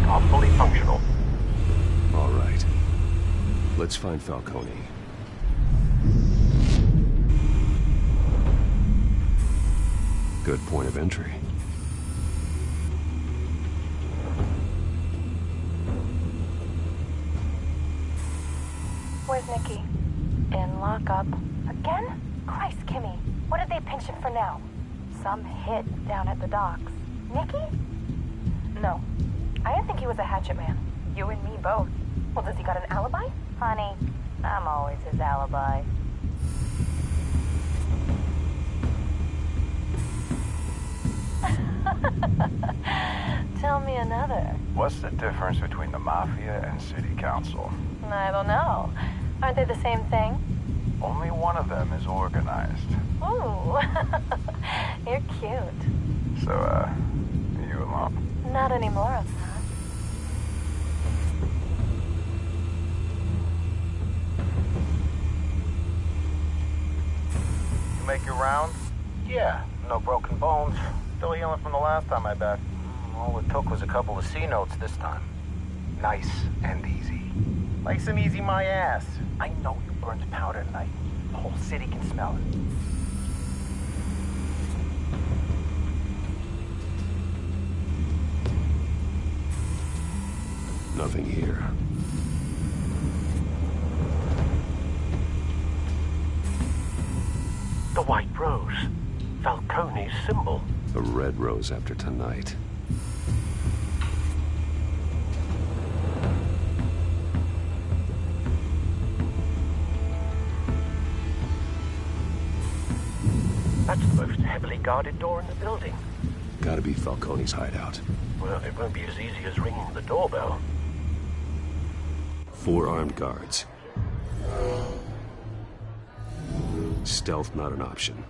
mechanic are fully functional. All right. Let's find Falcone. Good point of entry. Where's Nicky? In lockup. Again? Christ, Kimmy. What did they pinch him for now? Some hit down at the docks. Nicky? No. I didn't think he was a hatchet man. You and me both. Well, does he got an alibi? Honey, I'm always his alibi. Tell me another. What's the difference between the Mafia and City Council? I don't know. Aren't they the same thing? Only one of them is organized. Ooh. You're cute. So, you alone? Not anymore, I'm not. You make your rounds? Yeah, no broken bones. Still healing from the last time I bet. All it took was a couple of C notes this time. Nice and easy. Nice and easy my ass. I know you burned powder tonight. The whole city can smell it. Nothing here. The white rose. Falcone's symbol. A red rose after tonight. That's the most heavily guarded door in the building. Gotta be Falcone's hideout. Well, it won't be as easy as ringing the doorbell. 4 armed guards. Stealth not an option.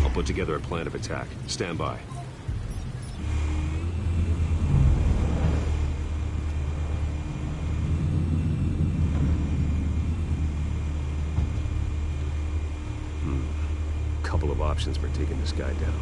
I'll put together a plan of attack. Stand by. Couple of options for taking this guy down.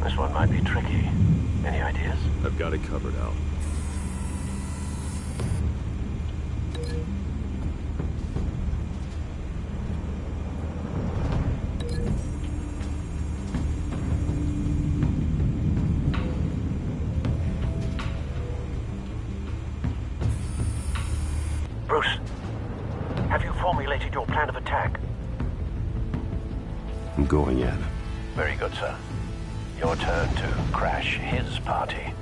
This one might be tricky. Any ideas? I've got it covered, Al. Bruce, have you formulated your plan of attack? I'm going in. Very good, sir. Your turn to crash his party.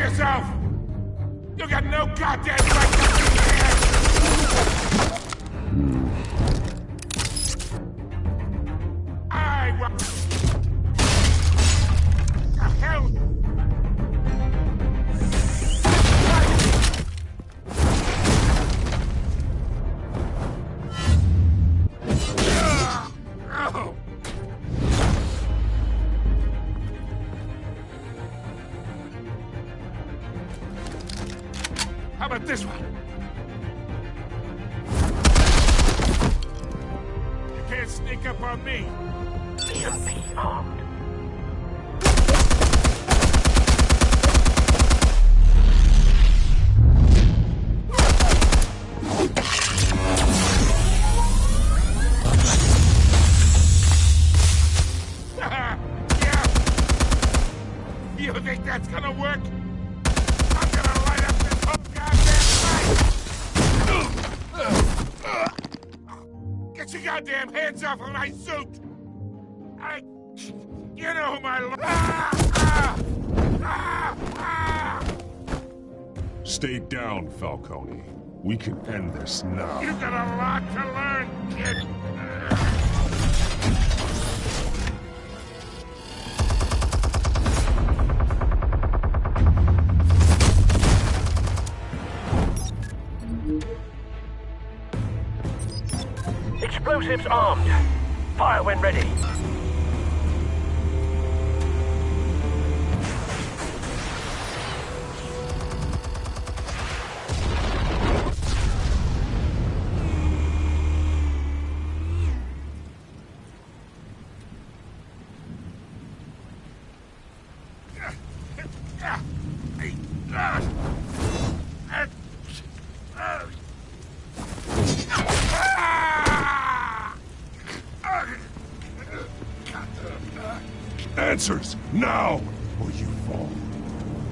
yourself! You got no goddamn right to be here! I want... The hell? How about this one? You can't sneak up on me. EMP armed. Yeah. You think that's gonna work? I'm gonna light up this whole goddamn place! Get your goddamn hands off of my suit! You know who my... Stay down, Falcone. We can end this now. You got a lot to learn, kid! Explosives armed. Fire when ready. Answers, now, or you fall.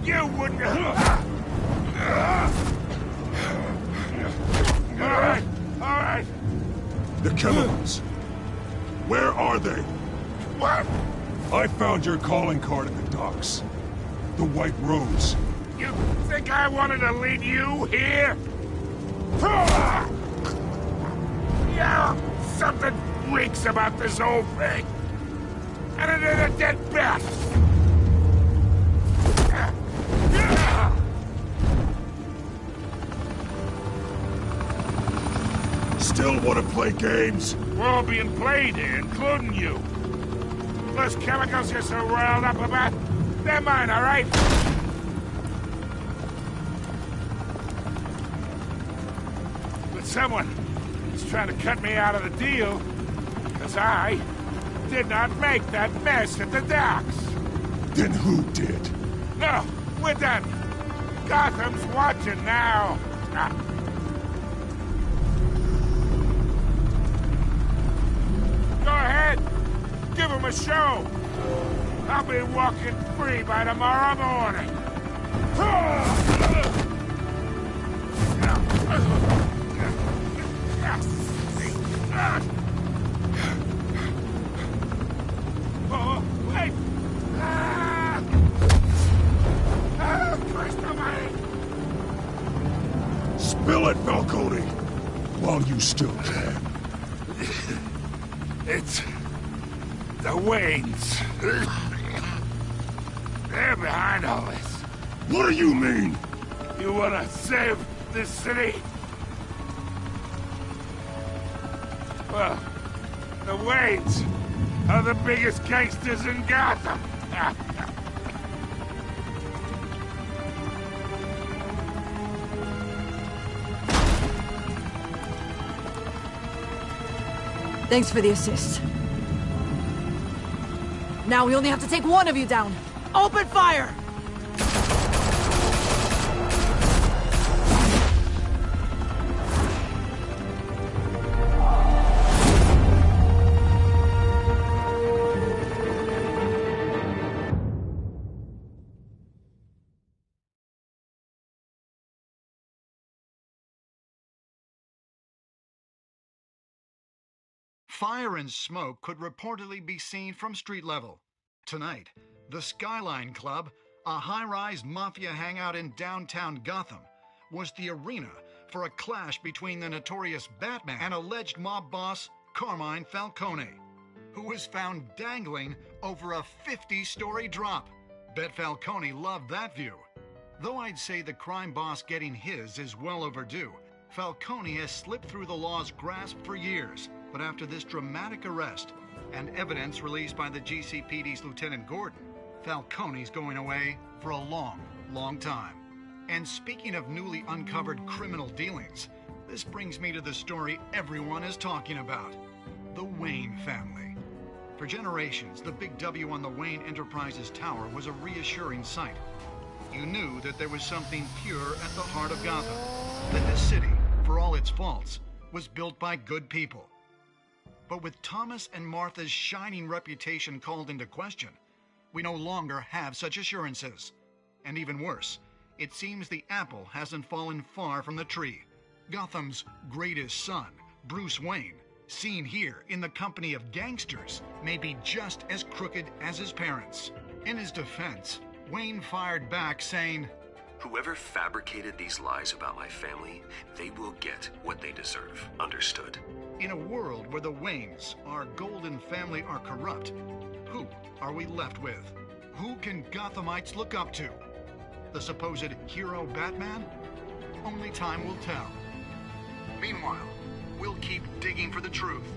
You wouldn't... All right. The chemicals. Where are they? What? I found your calling card at the docks. The White Rose. You think I wanted to lead you here? Yeah, something reeks about this whole thing. And it is a dead bat. Still want to play games? We're all being played here, including you. Those chemicals you're so riled up about, they're mine, all right? But someone is trying to cut me out of the deal, because I did not make that mess at the docks. Then who did? No, we're done. Gotham's watching now. Go ahead. Give him a show. I'll be walking free by tomorrow morning. Oh, wait! Christ almighty! Spill it, Falcone, while you still can. It's... the Waynes. They're behind all this. What do you mean? You wanna save this city? Well, the Waynes are the biggest gangsters in Gotham. Thanks for the assist. Now we only have to take one of you down. Open fire! Fire and smoke could reportedly be seen from street level. Tonight, the Skyline Club a high-rise mafia hangout in downtown Gotham, was the arena for a clash between the notorious Batman and alleged mob boss Carmine Falcone, who was found dangling over a 50-story drop. Bet Falcone loved that view. Though I'd say the crime boss getting his is well overdue, Falcone has slipped through the law's grasp for years. But after this dramatic arrest and evidence released by the GCPD's Lieutenant Gordon, Falcone's going away for a long, long time. And speaking of newly uncovered criminal dealings, this brings me to the story everyone is talking about: the Wayne family. For generations, the big W on the Wayne Enterprises Tower was a reassuring sight. You knew that there was something pure at the heart of Gotham, that this city, for all its faults, was built by good people. But with Thomas and Martha's shining reputation called into question, we no longer have such assurances. And even worse, it seems the apple hasn't fallen far from the tree. Gotham's greatest son, Bruce Wayne, seen here in the company of gangsters, may be just as crooked as his parents. In his defense, Wayne fired back saying, "Whoever fabricated these lies about my family, they will get what they deserve. Understood?" In a world where the Waynes, our golden family, are corrupt, who are we left with? Who can Gothamites look up to? The supposed hero Batman? Only time will tell. Meanwhile, we'll keep digging for the truth.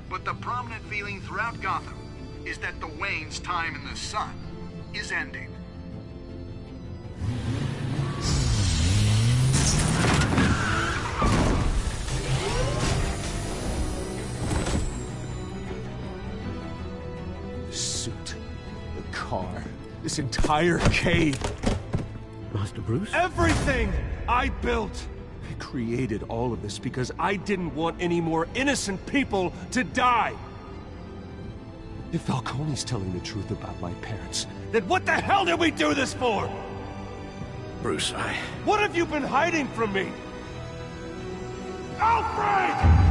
But the prominent feeling throughout Gotham is that the Waynes' time in the sun is ending. The suit, the car, this entire cave. Master Bruce? Everything I built! I created all of this because I didn't want any more innocent people to die! If Falcone's telling the truth about my parents, then what the hell did we do this for? Bruce, What have you been hiding from me? Alfred!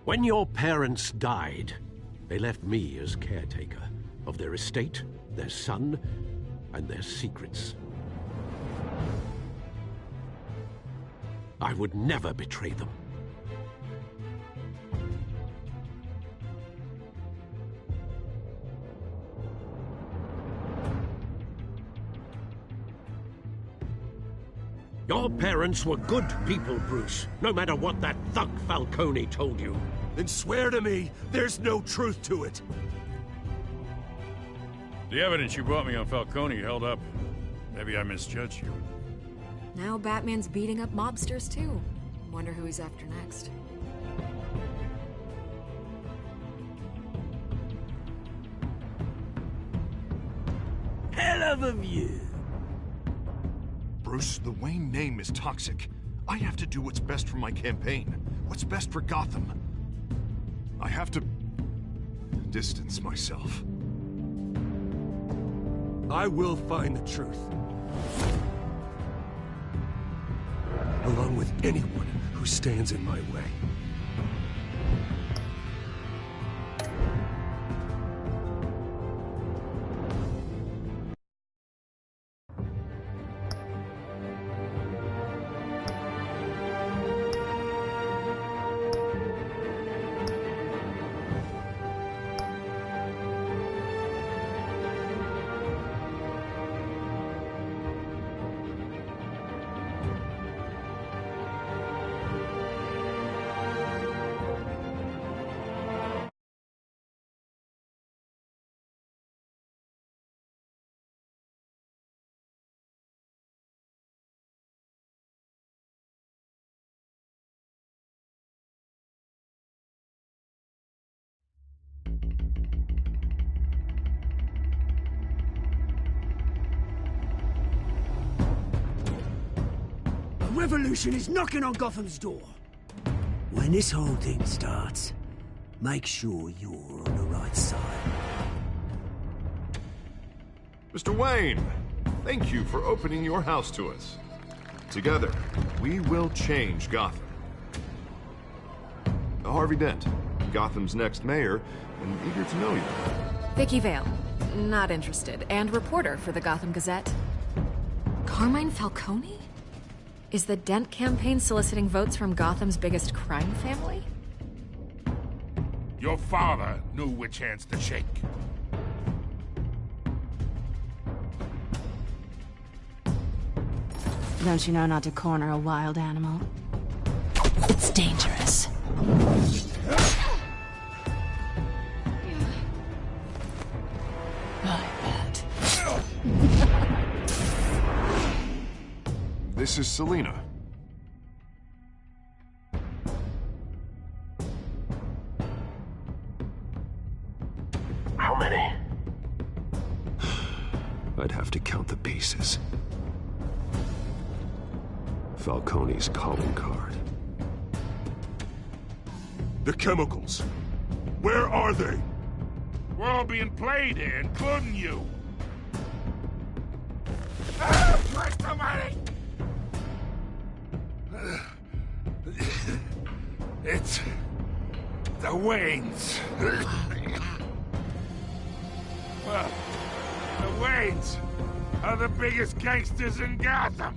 When your parents died, they left me as caretaker of their estate, their son, and their secrets. I would never betray them. Your parents were good people, Bruce, no matter what that thug Falcone told you. Then swear to me there's no truth to it. The evidence you brought me on Falcone held up. Maybe I misjudged you. Now Batman's beating up mobsters, too. Wonder who he's after next. Hell of a view. Bruce, the Wayne name is toxic. I have to do what's best for my campaign. What's best for Gotham. I have to distance myself. I will find the truth. Along with anyone who stands in my way. A revolution is knocking on Gotham's door. When this whole thing starts, make sure you're on the right side. Mr. Wayne, thank you for opening your house to us. Together, we will change Gotham. Harvey Dent, Gotham's next mayor, and eager to know you. Vicky Vale, not interested, and reporter for the Gotham Gazette. Carmine Falcone? Is the Dent campaign soliciting votes from Gotham's biggest crime family? Your father knew which hands to shake. Don't you know not to corner a wild animal? It's dangerous. I bet. This is Selina. How many? I'd have to count the pieces. Falcone's calling card. The chemicals. Where are they? We're all being played here, including you. Christ almighty! It's the Waynes. Well, the Waynes are the biggest gangsters in Gotham.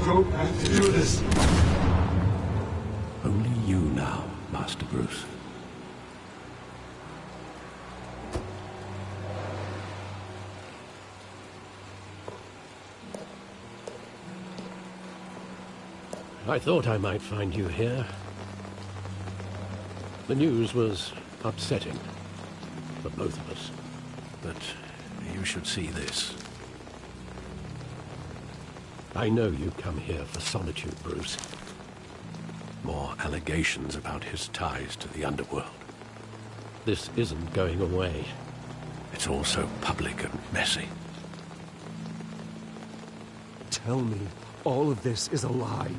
Don't have to do this. Only you now, Master Bruce. I thought I might find you here. The news was upsetting for both of us, but you should see this. I know you come here for solitude, Bruce. More allegations about his ties to the underworld. This isn't going away. It's all so public and messy. Tell me all of this is a lie.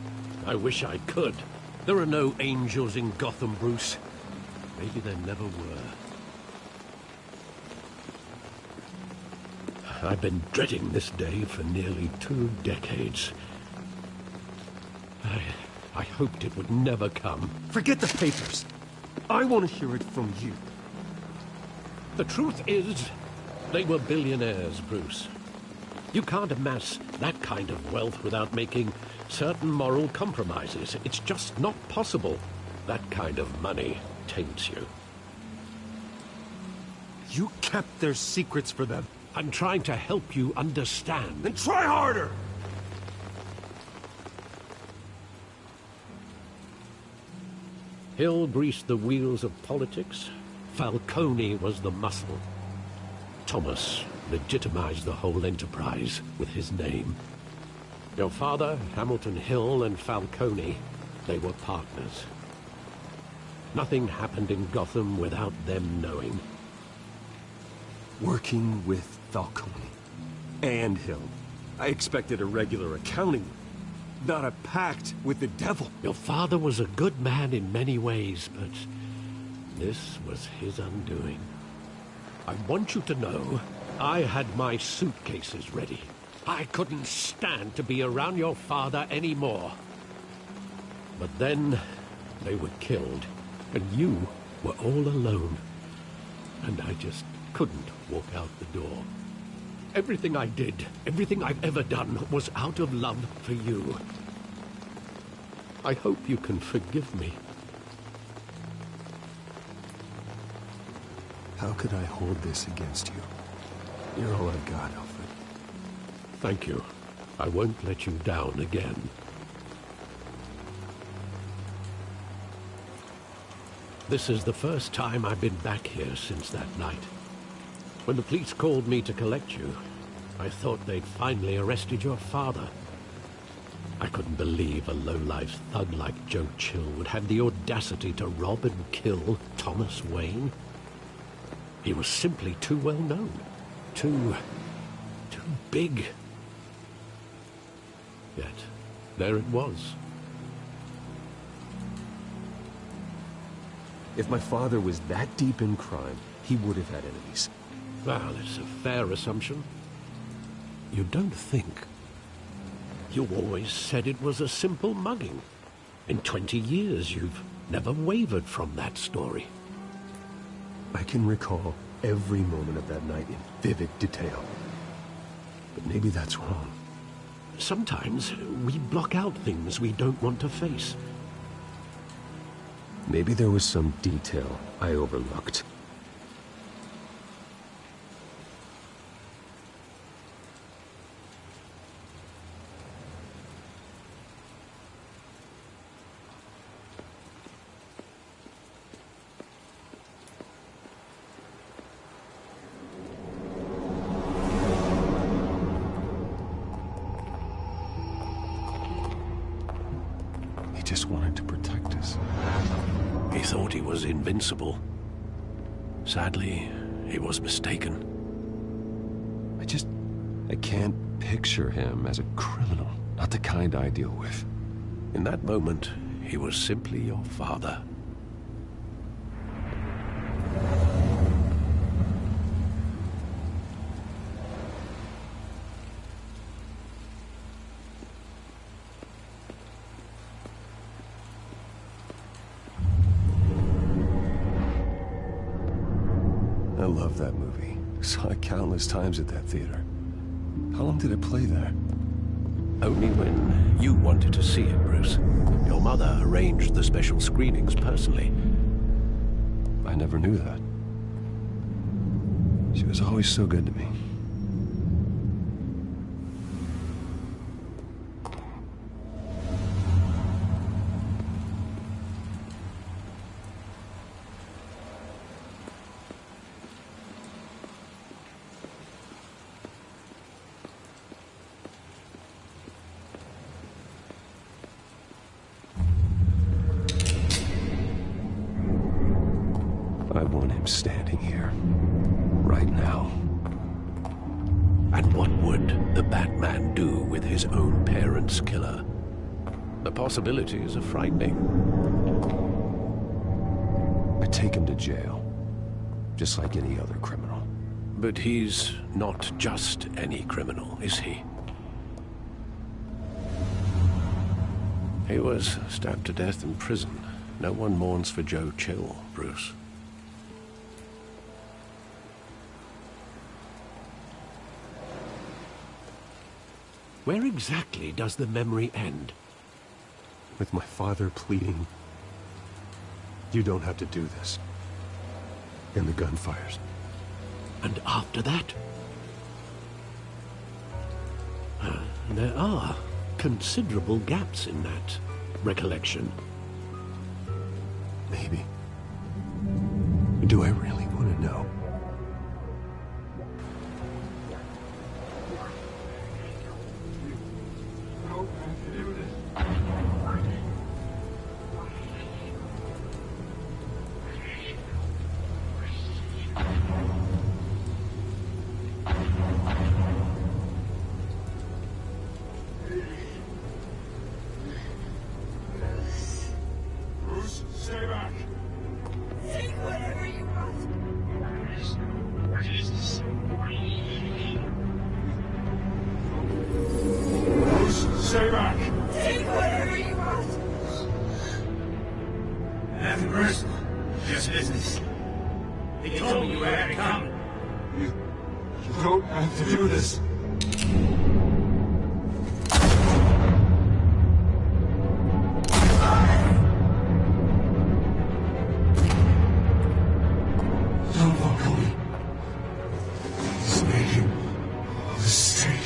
I wish I could. There are no angels in Gotham, Bruce. Maybe there never were. I've been dreading this day for nearly 2 decades. I hoped it would never come. Forget the papers. I want to hear it from you. The truth is, they were billionaires, Bruce. You can't amass that kind of wealth without making certain moral compromises. It's just not possible. That kind of money taints you. You kept their secrets for them. I'm trying to help you understand. Then try harder! Hill greased the wheels of politics. Falcone was the muscle. Thomas legitimized the whole enterprise with his name. Your father, Hamilton Hill, and Falcone, they were partners. Nothing happened in Gotham without them knowing. Working with Falcone and Hill. I expected a regular accounting, not a pact with the devil. Your father was a good man in many ways, but this was his undoing. I want you to know I had my suitcases ready. I couldn't stand to be around your father anymore. But then they were killed, and you were all alone. And I just couldn't walk out the door. Everything I did, everything I've ever done, was out of love for you. I hope you can forgive me. How could I hold this against you? You're all I've got, Alfred. Thank you. I won't let you down again. This is the first time I've been back here since that night. When the police called me to collect you, I thought they'd finally arrested your father. I couldn't believe a low-life thug like Joe Chill would have the audacity to rob and kill Thomas Wayne. He was simply too well known. Too big. Yet, there it was. If my father was that deep in crime, he would have had enemies. Well, it's a fair assumption. You don't think. You always said it was a simple mugging. In 20 years, you've never wavered from that story. I can recall every moment of that night in vivid detail. But maybe that's wrong. Sometimes we block out things we don't want to face. Maybe there was some detail I overlooked. He just wanted to protect us. He thought he was invincible. Sadly, he was mistaken. I can't picture him as a criminal. Not the kind I deal with. In that moment, he was simply your father. I love that movie. Saw it countless times at that theater. How long did it play there? Only when you wanted to see it, Bruce. Your mother arranged the special screenings personally. I never knew that. She was always so good to me. I want him standing here, right now. And what would the Batman do with his own parents' killer? The possibilities are frightening. I'd take him to jail, just like any other criminal. But he's not just any criminal, is he? He was stabbed to death in prison. No one mourns for Joe Chill, Bruce. Where exactly does the memory end? With my father pleading, "You don't have to do this." And the gunfires. And after that? There are considerable gaps in that recollection. Maybe. Do I really want to know? Stay back. Take whatever you want. stay back. Take whatever you want. Nothing personal. Just business. They told me you had it coming. You don't have to do this. Don't walk away. He's making a mistake.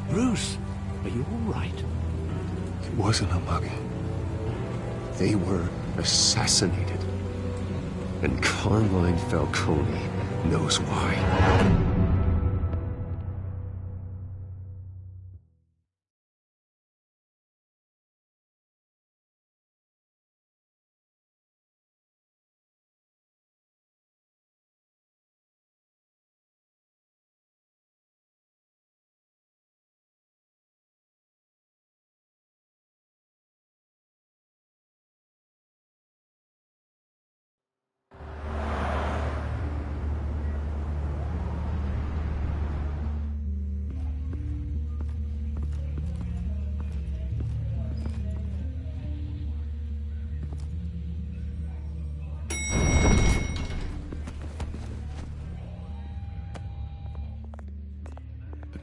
Bruce, are you all right? It wasn't a mugging. They were assassinated. And Carmine Falcone knows why.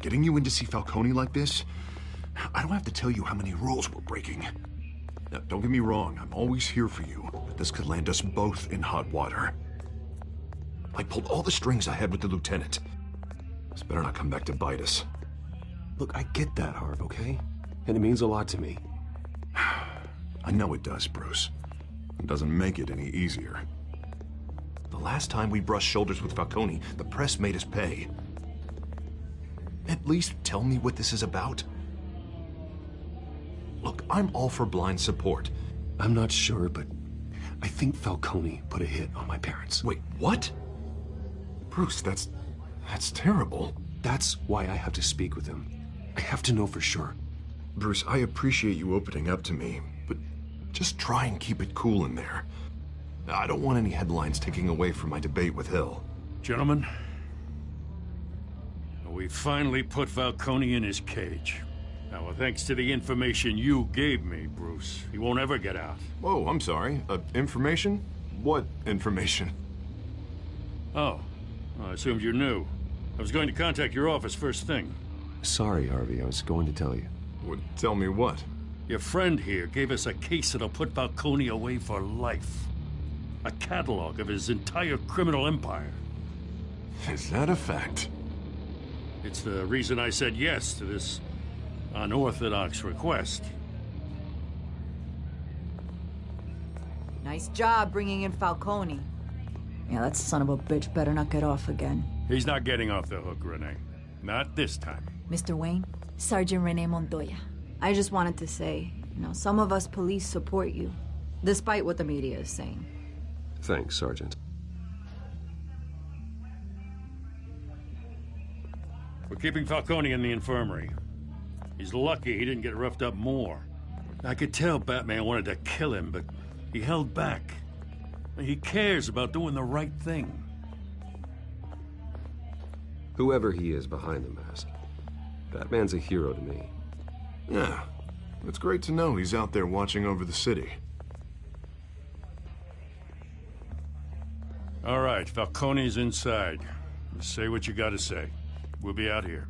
Getting you in to see Falcone like this? I don't have to tell you how many rules we're breaking. Now, don't get me wrong, I'm always here for you, but this could land us both in hot water. I pulled all the strings I had with the lieutenant. This better not come back to bite us. Look, I get that, Harv, okay? And it means a lot to me. I know it does, Bruce. It doesn't make it any easier. The last time we brushed shoulders with Falcone, the press made us pay. At least tell me what this is about. Look, I'm all for blind support. I'm not sure, but I think Falcone put a hit on my parents. Wait, what? Bruce, that's terrible. That's why I have to speak with him. I have to know for sure. Bruce, I appreciate you opening up to me, but just try and keep it cool in there. I don't want any headlines taking away from my debate with Hill. Gentlemen, we finally put Falcone in his cage. Now, thanks to the information you gave me, Bruce, he won't ever get out. Whoa, I'm sorry. Information? What information? Oh, I assumed you knew. I was going to contact your office first thing. Sorry, Harvey. I was going to tell you. Would tell me what? Your friend here gave us a case that'll put Falcone away for life. A catalog of his entire criminal empire. Is that a fact? It's the reason I said yes to this unorthodox request. Nice job bringing in Falcone. Yeah, that son of a bitch better not get off again. He's not getting off the hook, Renee. Not this time. Mr. Wayne, Sergeant Renee Montoya. I just wanted to say, some of us police support you, despite what the media is saying. Thanks, Sergeant. We're keeping Falcone in the infirmary. He's lucky he didn't get roughed up more. I could tell Batman wanted to kill him, but he held back. He cares about doing the right thing. Whoever he is behind the mask, Batman's a hero to me. Yeah, it's great to know he's out there watching over the city. All right, Falcone's inside. Say what you gotta say. We'll be out here.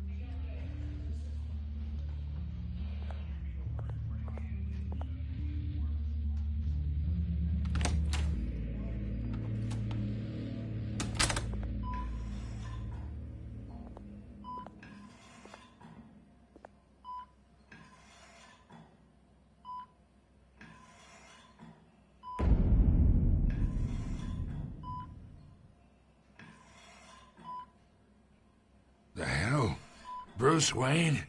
Bruce Wayne?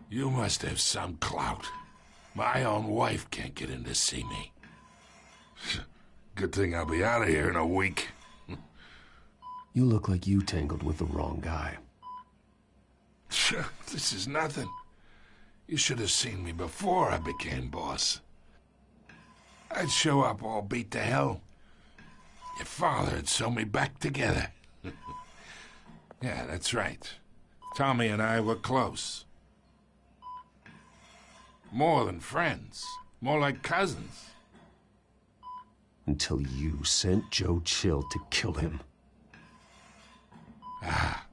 You must have some clout. My own wife can't get in to see me. Good thing I'll be out of here in a week. You look like you tangled with the wrong guy. This is nothing. You should have seen me before I became boss. I'd show up all beat to hell. Your father'd sew me back together. Yeah, that's right. Tommy and I were close. More than friends. More like cousins. Until you sent Joe Chill to kill him. Ah,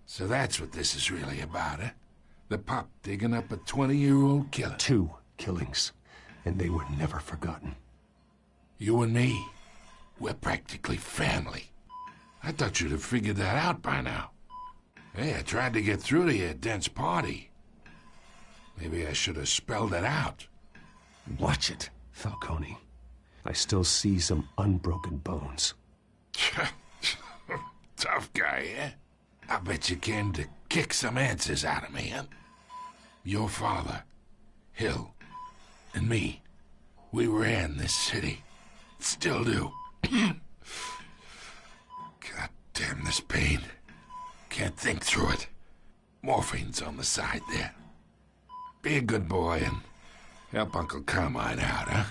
so that's what this is really about, eh? The pup digging up a 20-year-old killer. 2 killings, and they were never forgotten. You and me, we're practically family. I thought you'd have figured that out by now. Hey, I tried to get through to your dense party. Maybe I should have spelled it out. Watch it, Falcone. I still see some unbroken bones. Tough guy, eh? I bet you came to kick some answers out of me, huh? Your father, Hill, and me, we ran this city. Still do. God damn this pain. Can't think through it. Morphine's on the side there. Be a good boy and help Uncle Carmine out, huh?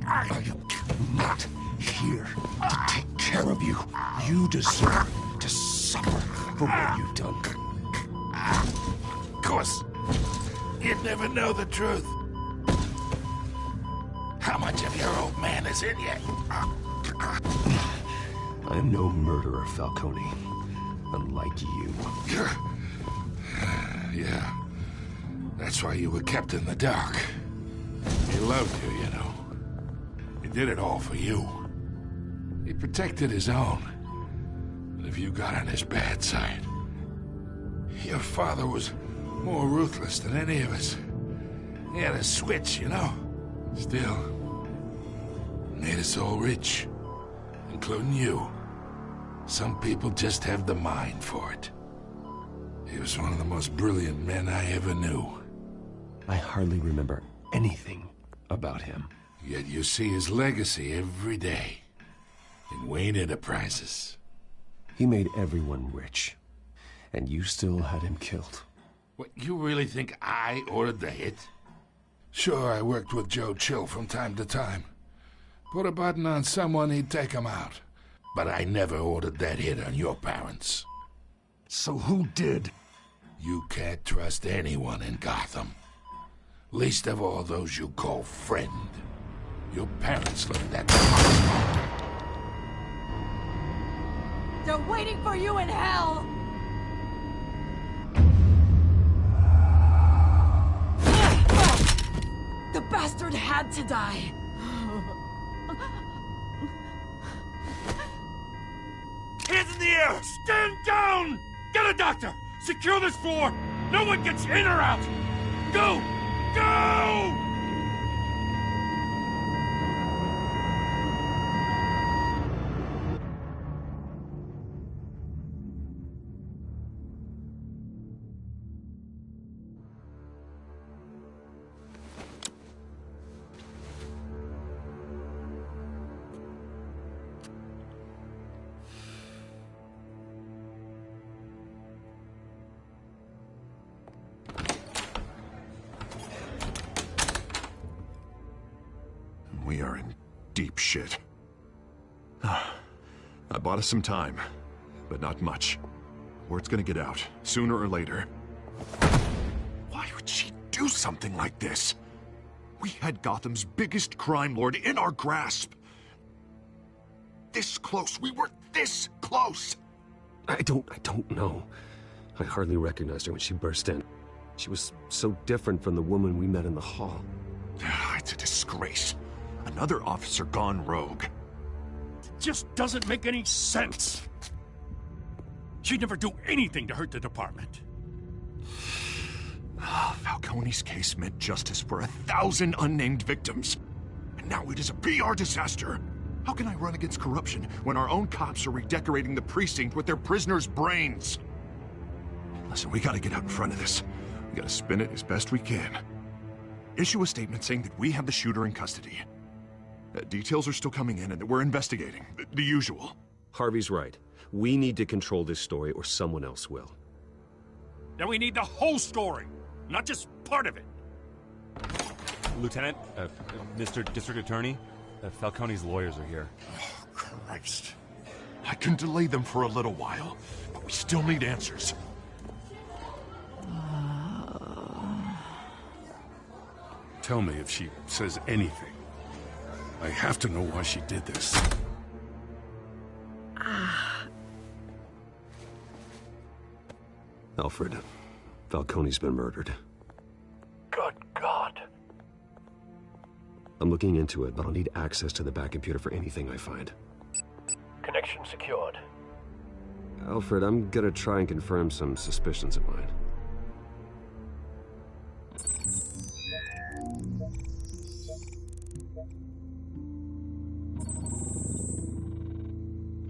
I am not here to take care of you. You deserve to suffer for what you've done. Of course, you'd never know the truth. How much of your old man is in you? I am no murderer, Falcone. Unlike you. Yeah. That's why you were kept in the dark. He loved you, you know. He did it all for you. He protected his own. But if you got on his bad side... Your father was more ruthless than any of us. He had a switch, you know. Still, made us all rich. Including you. Some people just have the mind for it. He was one of the most brilliant men I ever knew. I hardly remember anything about him. Yet you see his legacy every day. In Wayne Enterprises. He made everyone rich. And you still had him killed. What, you really think I ordered the hit? Sure, I worked with Joe Chill from time to time. Put a button on someone, he'd take him out. But I never ordered that hit on your parents. So who did? You can't trust anyone in Gotham. Least of all those you call friend. Your parents learned that. They're waiting for you in hell! The bastard had to die. Hands in the air! Stand down! Get a doctor! Secure this floor! No one gets in or out! Go! Go! We are in deep shit. I bought us some time, but not much. Word's gonna get out, sooner or later. Why would she do something like this? We had Gotham's biggest crime lord in our grasp. This close. We were this close. I don't know. I hardly recognized her when she burst in. She was so different from the woman we met in the hall. It's a disgrace. Another officer gone rogue. Just doesn't make any sense. She'd never do anything to hurt the department. Falcone's case meant justice for 1,000 unnamed victims. And now it is a PR disaster. How can I run against corruption when our own cops are redecorating the precinct with their prisoners' brains? Listen, we gotta get out in front of this. We gotta spin it as best we can. Issue a statement saying that we have the shooter in custody. Details are still coming in and that we're investigating. The usual. Harvey's right. We need to control this story or someone else will. Then we need the whole story, not just part of it. Lieutenant, Mr. District Attorney, Falcone's lawyers are here. Oh, Christ. I can delay them for a little while, but we still need answers. Tell me if she says anything. I have to know why she did this. Alfred, Falcone's been murdered. Good God. I'm looking into it, but I'll need access to the back computer for anything I find. Connection secured. Alfred, I'm gonna try and confirm some suspicions of mine.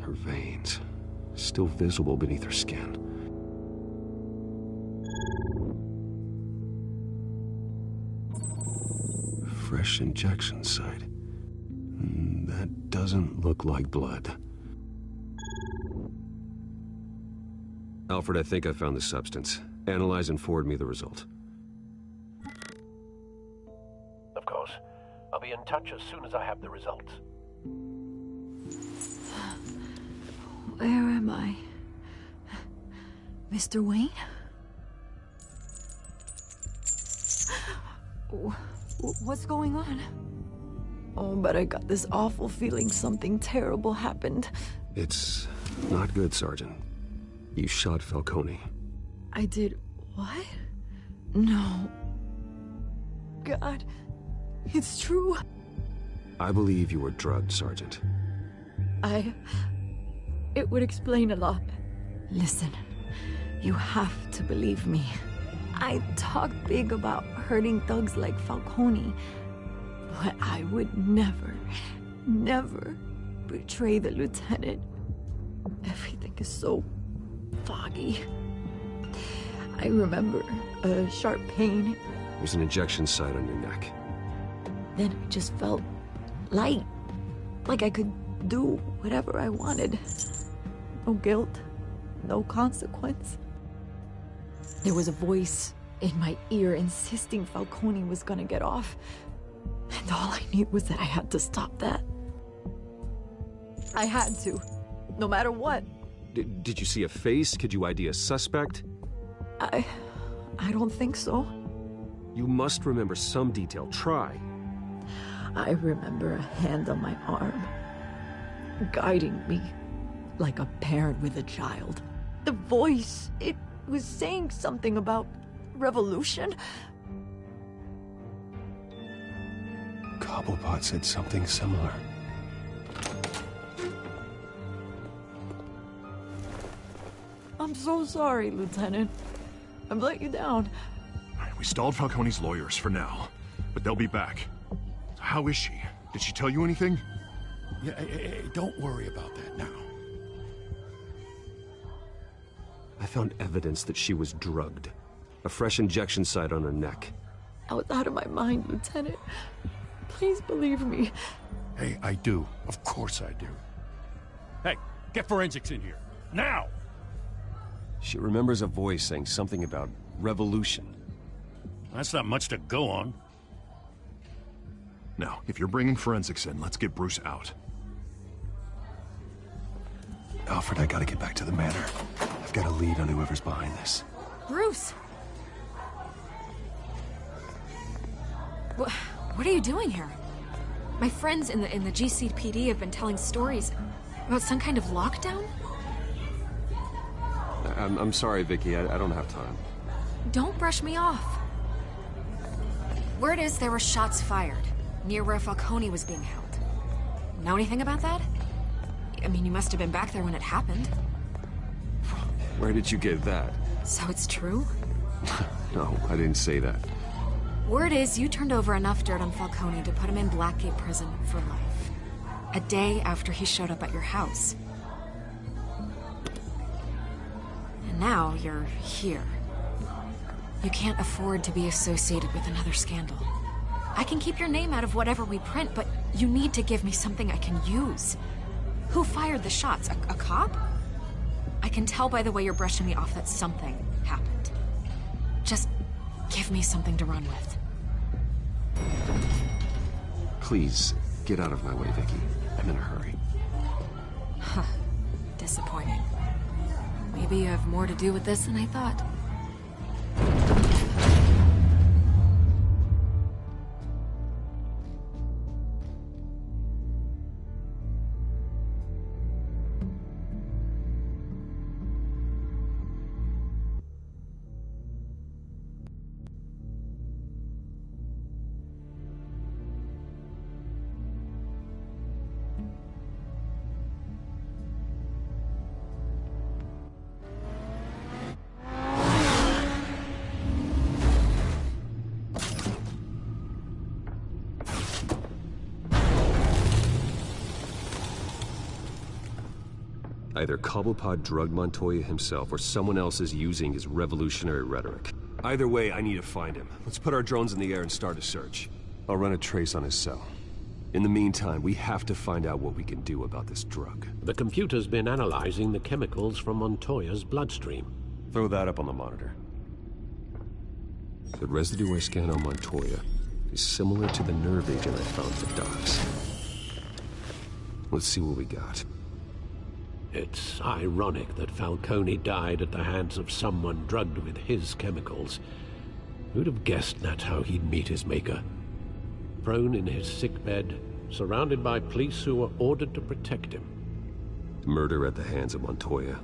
Her veins, still visible beneath her skin. Fresh injection site. That doesn't look like blood. Alfred, I think I found the substance. Analyze and forward me the result. Of course. I'll be in touch as soon as I have the results. Where am I? Mr. Wayne? What's going on? Oh, but I got this awful feeling something terrible happened. It's not good, Sergeant. You shot Falcone. I did what? No. God, it's true. I believe you were drugged, Sergeant. It would explain a lot. Listen, you have to believe me. I talked big about hurting thugs like Falcone, but I would never, never betray the lieutenant. Everything is so foggy. I remember a sharp pain. There's an injection site on your neck. Then I just felt light, like I could do whatever I wanted. No guilt, no consequence. There was a voice in my ear insisting Falcone was gonna get off. And all I knew was that I had to stop that. I had to, no matter what. Did you see a face? Could you ID a suspect? I don't think so. You must remember some detail. Try. I remember a hand on my arm, guiding me like a parent with a child. The voice, it was saying something about revolution. Cobblepot said something similar. I'm so sorry, Lieutenant. I've let you down. We stalled Falcone's lawyers for now, but they'll be back. How is she? Did she tell you anything? Yeah, hey, don't worry about that now. I found evidence that she was drugged. A fresh injection site on her neck. I was out of my mind, Lieutenant. Please believe me. Hey, I do. Of course I do. Hey, get forensics in here. Now! She remembers a voice saying something about revolution. That's not much to go on. Now, if you're bringing forensics in, let's get Bruce out. Alfred, I gotta get back to the manor. I've got a lead on whoever's behind this. Bruce! What are you doing here? My friends in the GCPD have been telling stories about some kind of lockdown? I'm sorry, Vicky. I don't have time. Don't brush me off. Word is there were shots fired near where Falcone was being held. Know anything about that? I mean, you must have been back there when it happened. Where did you get that? So it's true? No, I didn't say that. Word is you turned over enough dirt on Falcone to put him in Blackgate Prison for life. A day after he showed up at your house. And now you're here. You can't afford to be associated with another scandal. I can keep your name out of whatever we print, but you need to give me something I can use. Who fired the shots? A cop? I can tell by the way you're brushing me off that something happened. Just give me something to run with. Please, get out of my way, Vicky. I'm in a hurry. Huh. Disappointing. Maybe you have more to do with this than I thought. Either Cobblepot drugged Montoya himself, or someone else is using his revolutionary rhetoric. Either way, I need to find him. Let's put our drones in the air and start a search. I'll run a trace on his cell. In the meantime, we have to find out what we can do about this drug. The computer's been analyzing the chemicals from Montoya's bloodstream. Throw that up on the monitor. The residue I scanned on Montoya is similar to the nerve agent I found at the docks. Let's see what we got. It's ironic that Falcone died at the hands of someone drugged with his chemicals. Who'd have guessed that's how he'd meet his maker? Prone in his sickbed, surrounded by police who were ordered to protect him. Murder at the hands of Montoya.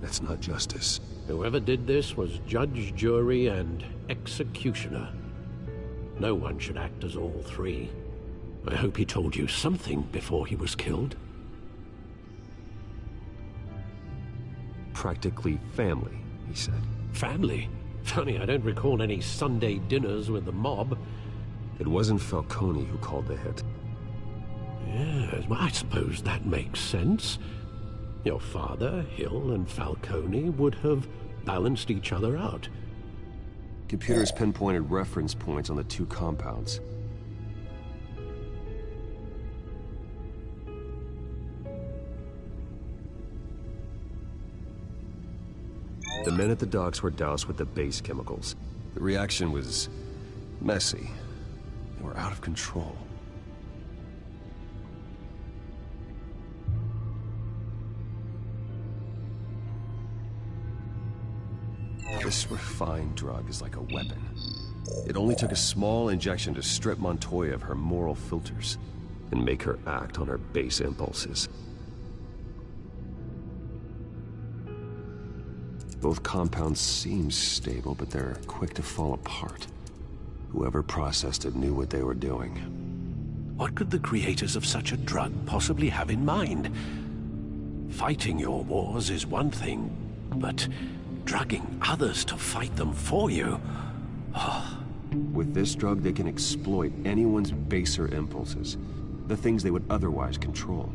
That's not justice. Whoever did this was judge, jury, and executioner. No one should act as all three. I hope he told you something before he was killed. Practically family, he said. Family? Funny, I don't recall any Sunday dinners with the mob. It wasn't Falcone who called the hit. Yes, well, I suppose that makes sense. Your father, Hill, and Falcone would have balanced each other out. Computers pinpointed reference points on the two compounds. The men at the docks were doused with the base chemicals. The reaction was messy. They were out of control. This refined drug is like a weapon. It only took a small injection to strip Montoya of her moral filters and make her act on her base impulses. Both compounds seem stable, but they're quick to fall apart. Whoever processed it knew what they were doing. What could the creators of such a drug possibly have in mind? Fighting your wars is one thing, but drugging others to fight them for you? Oh. With this drug, they can exploit anyone's baser impulses, the things they would otherwise control.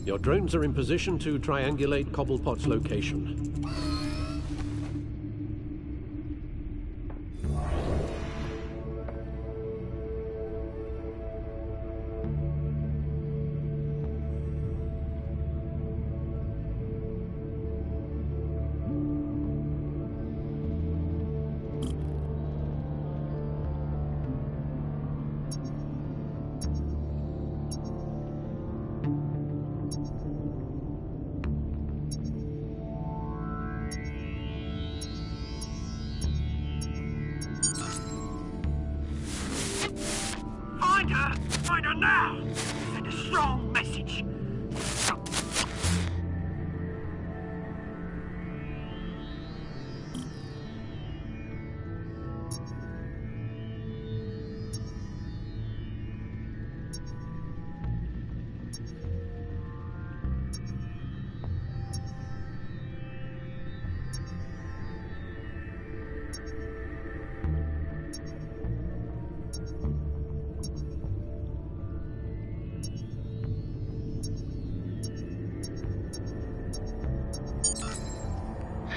Your drones are in position to triangulate Cobblepot's location.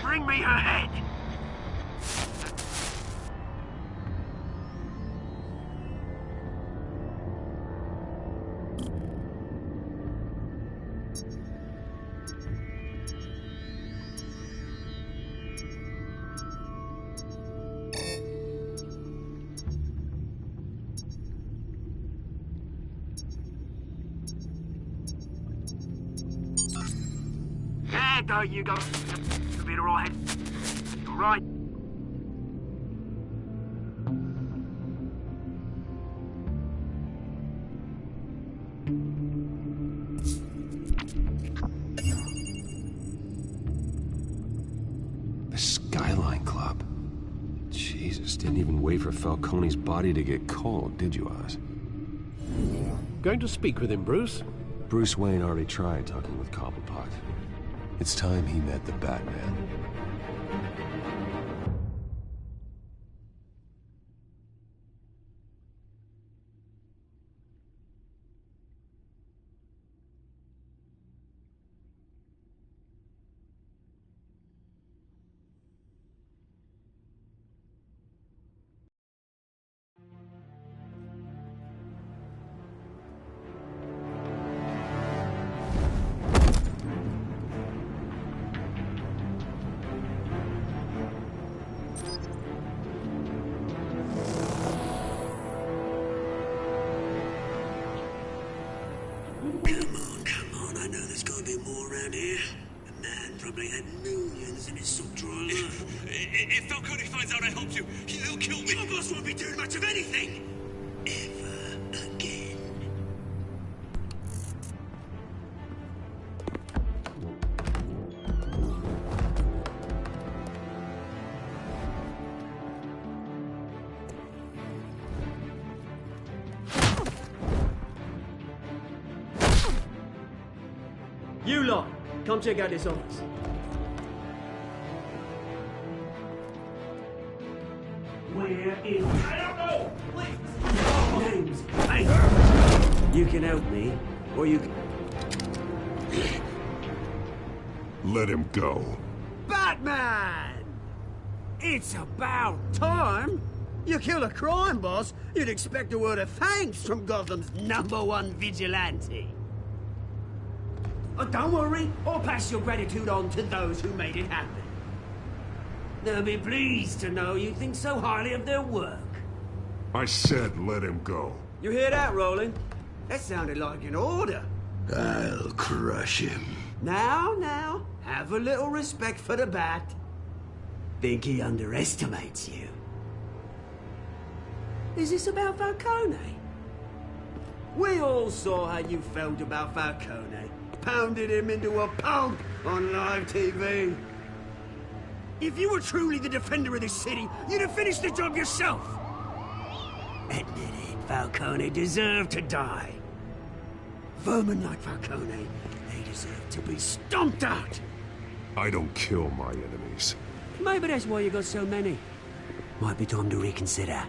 Bring me her head! There you go. You'll be alright. You're right. The Skyline Club. Jesus, didn't even wait for Falcone's body to get cold, did you, Oz? Going to speak with him, Bruce? Bruce Wayne already tried talking with Cobblepot. It's time he met the Batman. If Falcone finds out I helped you, he'll kill me. Your boss won't be doing much of anything. Ever again. You lot, come check out this office. Where is... I don't know! Please! Names! Hey! You can help me, or you can... Let him go. Batman! It's about time! You kill a crime boss, you'd expect a word of thanks from Gotham's #1 vigilante. Oh, don't worry, I'll pass your gratitude on to those who made it happen. They'll be pleased to know you think so highly of their work. I said let him go. You hear that, Roland? That sounded like an order. I'll crush him. Now, have a little respect for the Bat. Think he underestimates you. Is this about Falcone? We all saw how you felt about Falcone. Pounded him into a pulp on live TV. If you were truly the defender of this city, you'd have finished the job yourself. Admit it, Falcone deserved to die. Vermin like Falcone, they deserve to be stomped out. I don't kill my enemies. Maybe that's why you got so many. Might be time to reconsider.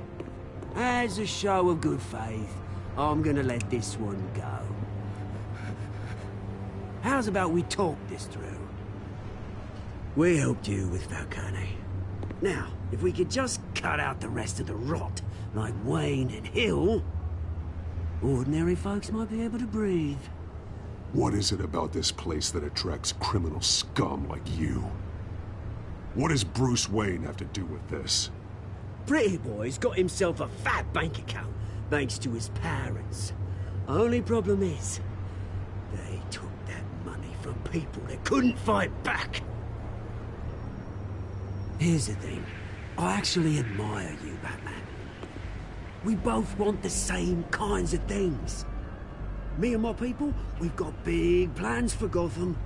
As a show of good faith, I'm gonna let this one go. How's about we talk this through? We helped you with Falcone. Now, if we could just cut out the rest of the rot, like Wayne and Hill, ordinary folks might be able to breathe. What is it about this place that attracts criminal scum like you? What does Bruce Wayne have to do with this? Pretty Boy's got himself a fat bank account, thanks to his parents. Only problem is, they took that money from people that couldn't fight back. Here's the thing. I actually admire you, Batman. We both want the same kinds of things. Me and my people, we've got big plans for Gotham.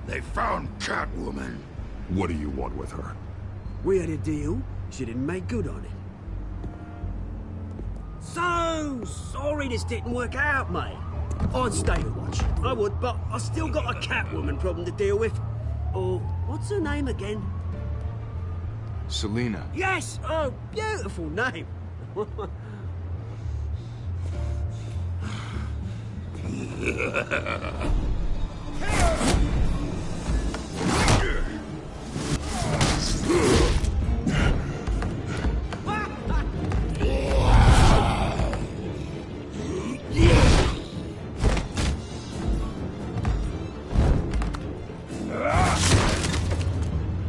They found Catwoman. What do you want with her? We had a deal. She didn't make good on it. So sorry this didn't work out, mate. I'd stay to watch. I would, but I still got a Catwoman problem to deal with. Oh, what's her name again? Selina. Yes! Oh, beautiful name.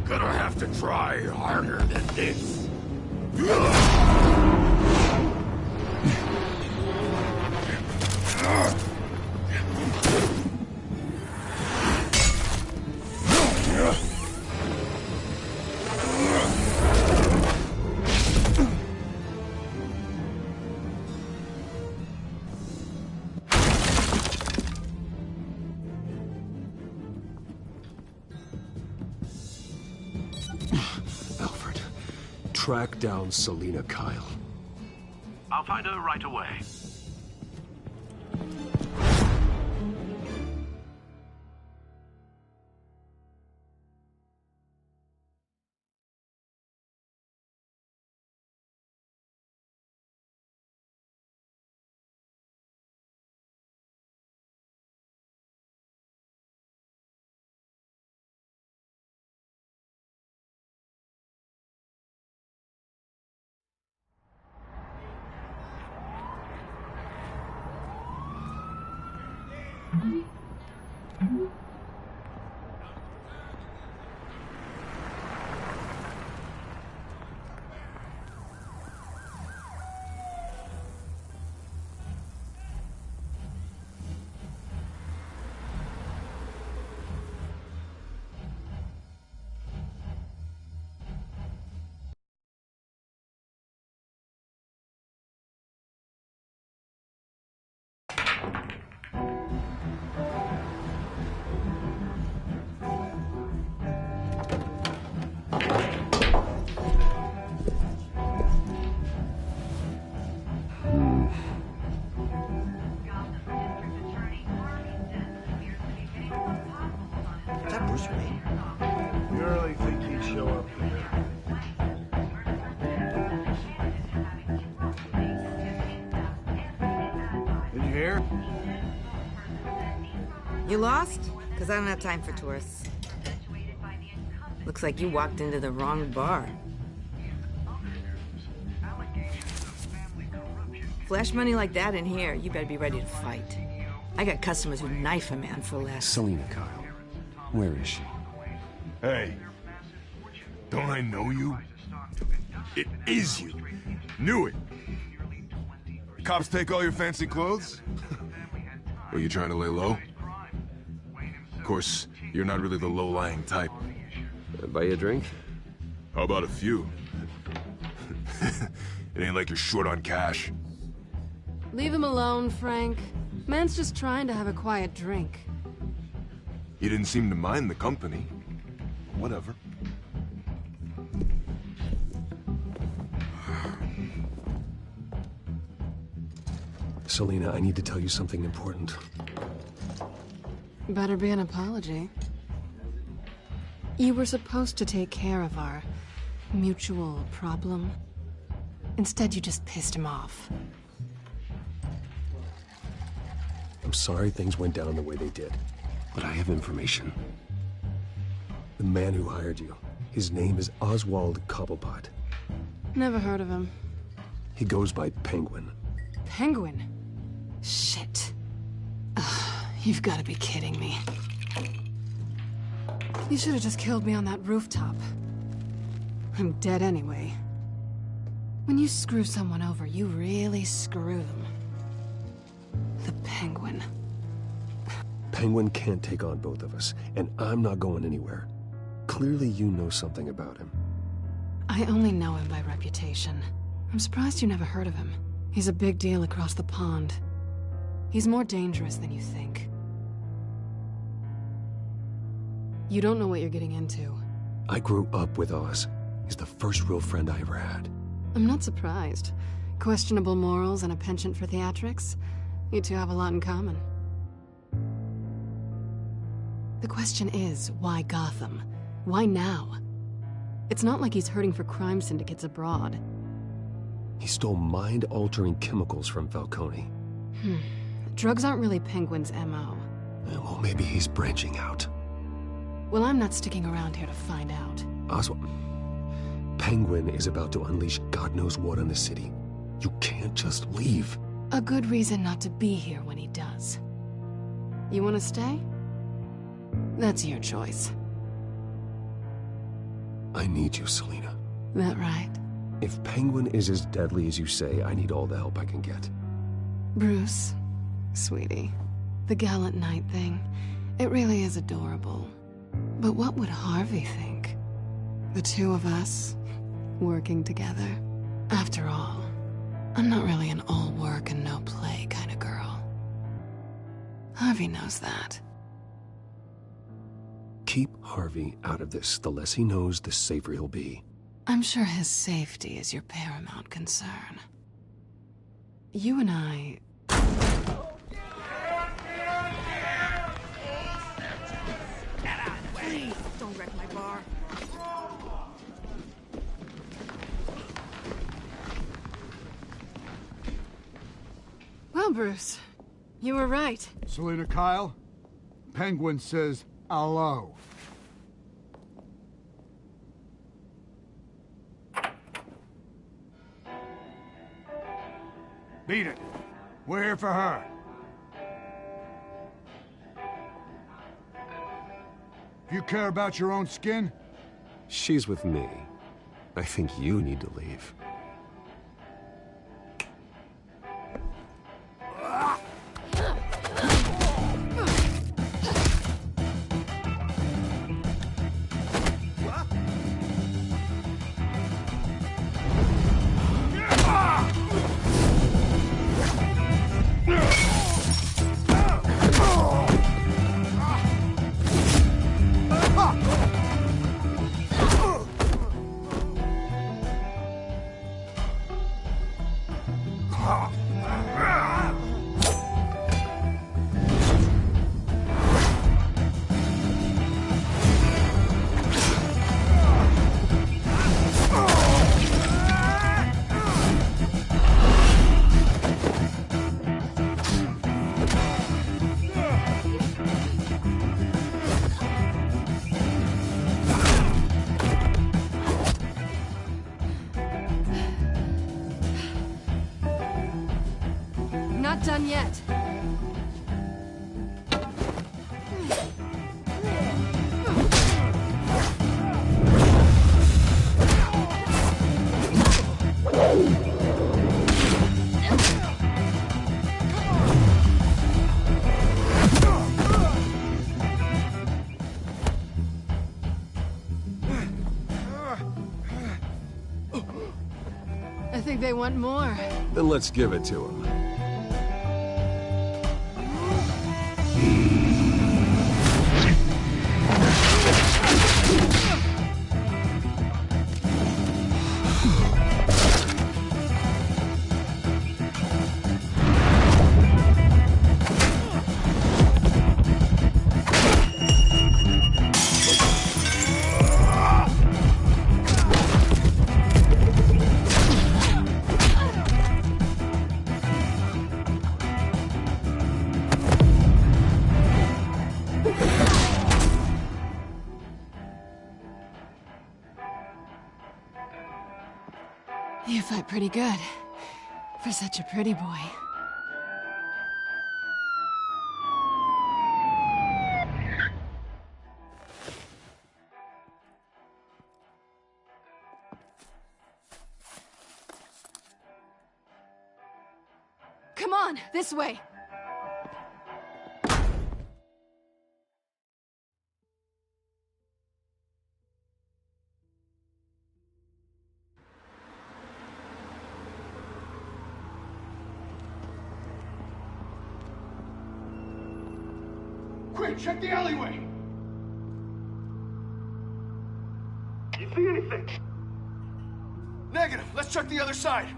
Gonna have to try harder than this. Alfred, track down Selina Kyle. I'll find her right away. Is that Bruce Wayne? You really think he'd show up here? Did you hear? You lost? Because I don't have time for tourists. Looks like you walked into the wrong bar. Flash money like that in here, you better be ready to fight. I got customers who knife a man for less. Selina Kyle. Where is she? Hey, don't I know you? It is you. Knew it. Cops take all your fancy clothes? Were you trying to lay low? Of course, you're not really the low-lying type. Buy you a drink? How about a few? It ain't like you're short on cash. Leave him alone, Frank. Man's just trying to have a quiet drink. You didn't seem to mind the company. Whatever. Selina, I need to tell you something important. Better be an apology. You were supposed to take care of our mutual problem. Instead, you just pissed him off. I'm sorry things went down the way they did, but I have information. The man who hired you, his name is Oswald Cobblepot. Never heard of him. He goes by Penguin. Penguin? Shit. Ugh, you've got to be kidding me. You should have just killed me on that rooftop. I'm dead anyway. When you screw someone over, you really screw them. The Penguin. Penguin can't take on both of us, and I'm not going anywhere. Clearly you know something about him. I only know him by reputation. I'm surprised you never heard of him. He's a big deal across the pond. He's more dangerous than you think. You don't know what you're getting into. I grew up with Oz. He's the first real friend I ever had. I'm not surprised. Questionable morals and a penchant for theatrics. You two have a lot in common. The question is, why Gotham? Why now? It's not like he's hurting for crime syndicates abroad. He stole mind-altering chemicals from Falcone. Drugs aren't really Penguin's MO. Well, maybe he's branching out. Well, I'm not sticking around here to find out. Oswald, Penguin is about to unleash God knows what on the city. You can't just leave. A good reason not to be here when he does. You want to stay? That's your choice. I need you, Selina. That right? If Penguin is as deadly as you say, I need all the help I can get. Bruce, sweetie, the gallant knight thing, it really is adorable. But what would Harvey think? The two of us, working together. After all, I'm not really an all work and no play kind of girl. Harvey knows that. Keep Harvey out of this. The less he knows, the safer he'll be. I'm sure his safety is your paramount concern. You and I... Please, don't wreck my bar. Well, Bruce, you were right. Selina Kyle, Penguin says hello. Beat it. We're here for her. If you care about your own skin, She's with me. I think you need to leave. Not done yet. I think they want more. Then let's give it to him. You fight pretty good. For such a pretty boy. Come on, this way. quick, check the alleyway. You see anything? Negative. Let's check the other side.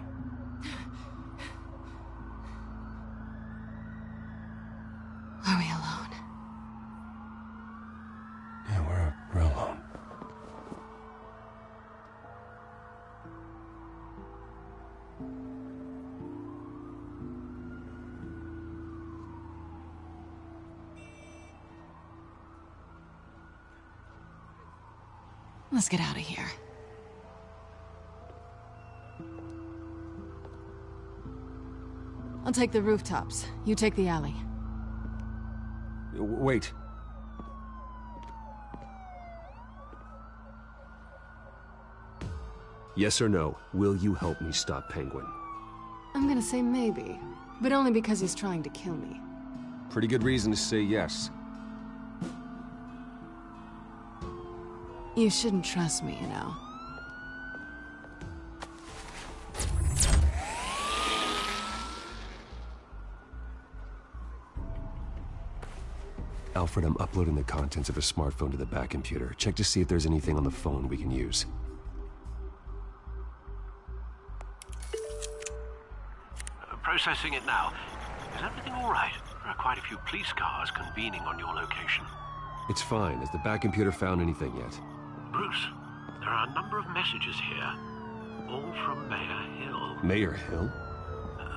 Are we alone? Let's get out of here. I'll take the rooftops. You take the alley. Wait. Yes or no, will you help me stop Penguin? I'm gonna say maybe, but only because he's trying to kill me. Pretty good reason to say yes. You shouldn't trust me, you know. Alfred, I'm uploading the contents of a smartphone to the back computer. Check to see if there's anything on the phone we can use. Processing it now. Is everything all right? There are quite a few police cars convening on your location. It's fine. Has the back computer found anything yet? Bruce, there are a number of messages here, all from Mayor Hill. Mayor Hill?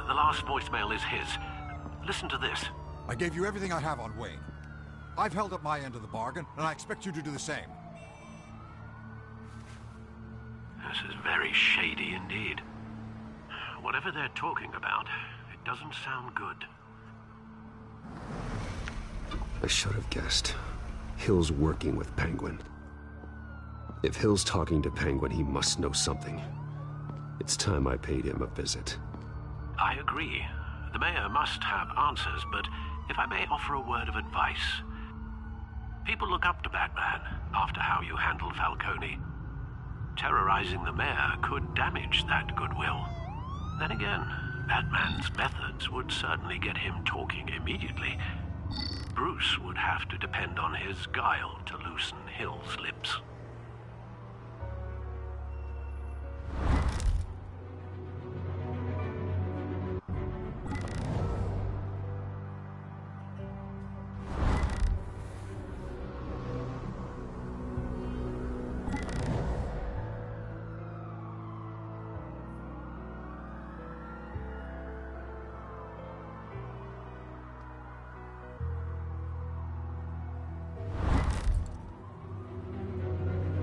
The last voicemail is his. Listen to this. I gave you everything I have on Wayne. I've held up my end of the bargain, and I expect you to do the same. This is very shady indeed. Whatever they're talking about, it doesn't sound good. I should have guessed. Hill's working with Penguin. If Hill's talking to Penguin, he must know something. It's time I paid him a visit. I agree. The mayor must have answers, but if I may offer a word of advice. People look up to Batman after how you handled Falcone. Terrorizing the mayor could damage that goodwill. Then again, Batman's methods would certainly get him talking immediately. Bruce would have to depend on his guile to loosen Hill's lips.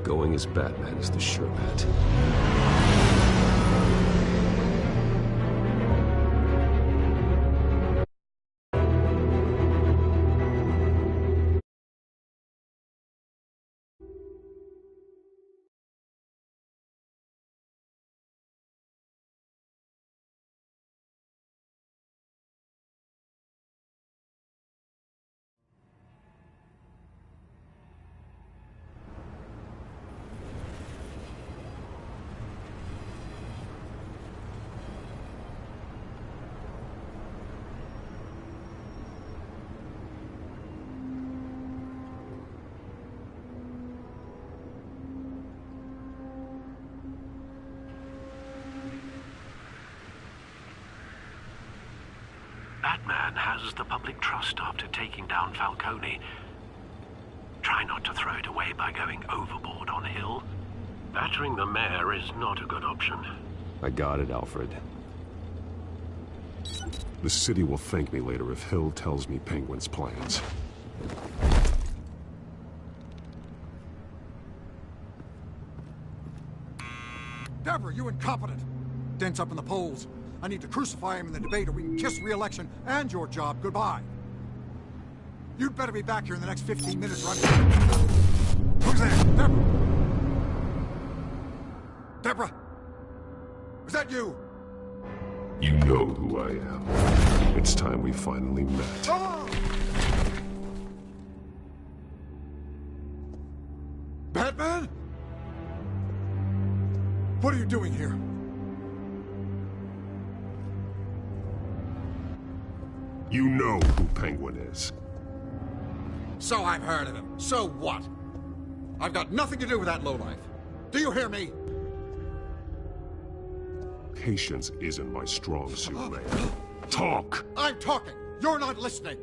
Going as Batman is the sure bet. Batman has the public trust after taking down Falcone. Try not to throw it away by going overboard on Hill. Battering the mayor is not a good option. I got it, Alfred. The city will thank me later if Hill tells me Penguin's plans. Deborah, you incompetent! Dent's up in the polls. I need to crucify him in the debate or we can kiss re-election and your job goodbye. You'd better be back here in the next 15 minutes running. Who's there? Deborah? Deborah? Is that you? You know who I am. It's time we finally met. Batman? What are you doing here? You know who Penguin is. So I've heard of him. So what? I've got nothing to do with that lowlife. Do you hear me? Patience isn't my strong suit, man. Talk! I'm talking. You're not listening.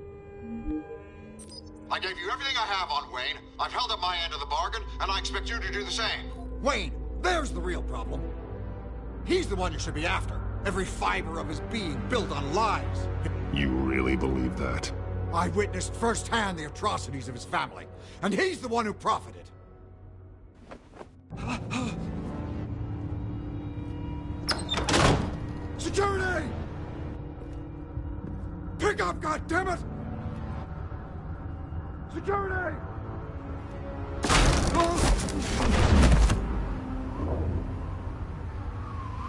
I gave you everything I have on Wayne. I've held up my end of the bargain, and I expect you to do the same. Wayne, there's the real problem. He's the one you should be after. Every fiber of his being built on lies. You really believe that? I witnessed firsthand the atrocities of his family, and he's the one who profited. Security! Pick up, goddammit! Security!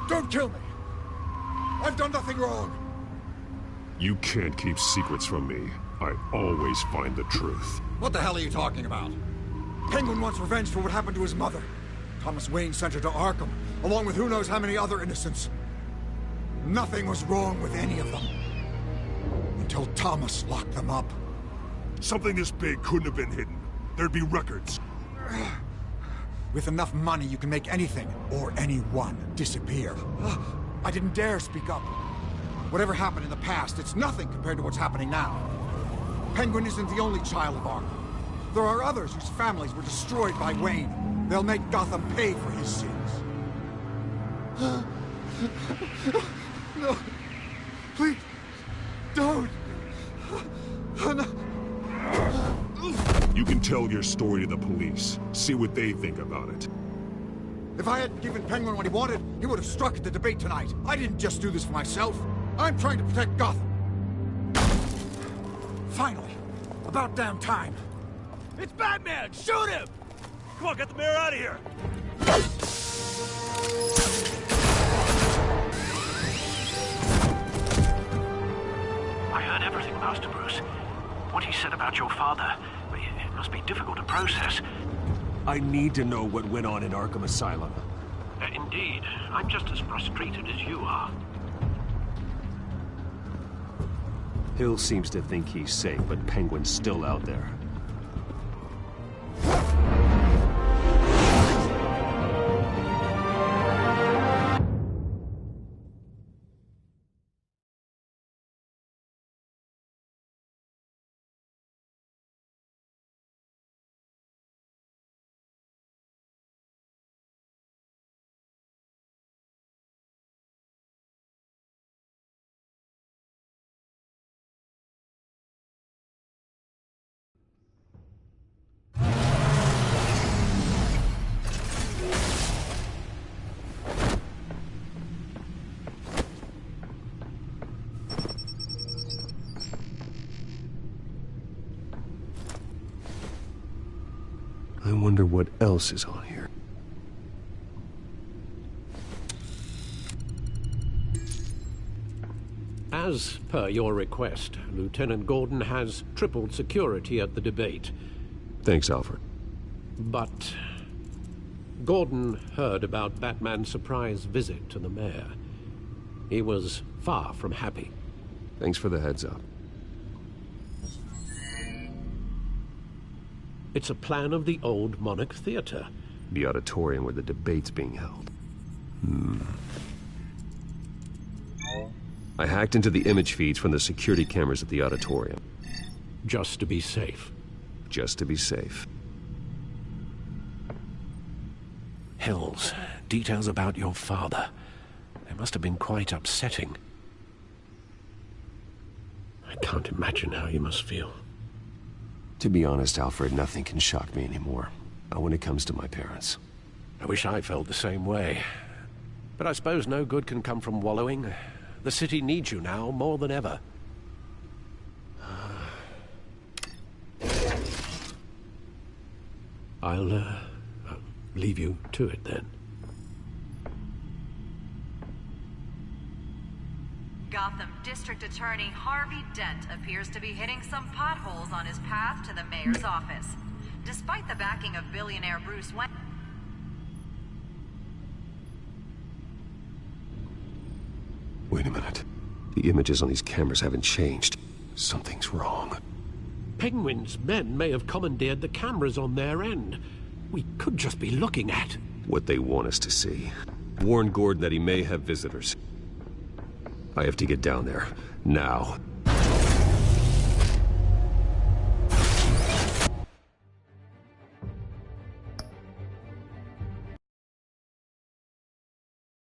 Don't kill me! I've done nothing wrong! You can't keep secrets from me. I always find the truth. What the hell are you talking about? Penguin wants revenge for what happened to his mother. Thomas Wayne sent her to Arkham, along with who knows how many other innocents. Nothing was wrong with any of them. Until Thomas locked them up. Something this big couldn't have been hidden. There'd be records. With enough money, you can make anything, or anyone, disappear. I didn't dare speak up. Whatever happened in the past, it's nothing compared to what's happening now. Penguin isn't the only child of Arkham. There are others whose families were destroyed by Wayne. They'll make Gotham pay for his sins. No. Please. Don't. No. You can tell your story to the police. See what they think about it. If I hadn't given Penguin what he wanted, he would have struck at the debate tonight. I didn't just do this for myself. I'm trying to protect Gotham. Finally. About damn time. It's Batman! Shoot him! Come on, get the mayor out of here! I heard everything, Master Bruce. What he said about your father, it must be difficult to process. I need to know what went on in Arkham Asylum. Indeed. I'm just as frustrated as you are. Hill seems to think he's safe, but Penguin's still out there. I wonder what else is on here. As per your request, Lieutenant Gordon has tripled security at the debate. Thanks, Alfred. But Gordon heard about Batman's surprise visit to the mayor. He was far from happy. Thanks for the heads up. It's a plan of the old Monarch Theater. The auditorium where the debate's being held. I hacked into the image feeds from the security cameras at the auditorium. Just to be safe. Just to be safe. Hills, details about your father. They must have been quite upsetting. I can't imagine how you must feel. To be honest, Alfred, nothing can shock me anymore. Not when it comes to my parents. I wish I felt the same way. But I suppose no good can come from wallowing. The city needs you now more than ever. I'll leave you to it then. Gotham District Attorney Harvey Dent appears to be hitting some potholes on his path to the mayor's office. Despite the backing of billionaire Bruce Wayne... Wait a minute. The images on these cameras haven't changed. Something's wrong. Penguin's men may have commandeered the cameras on their end. We could just be looking at... what they want us to see. Warn Gordon that he may have visitors. I have to get down there. Now.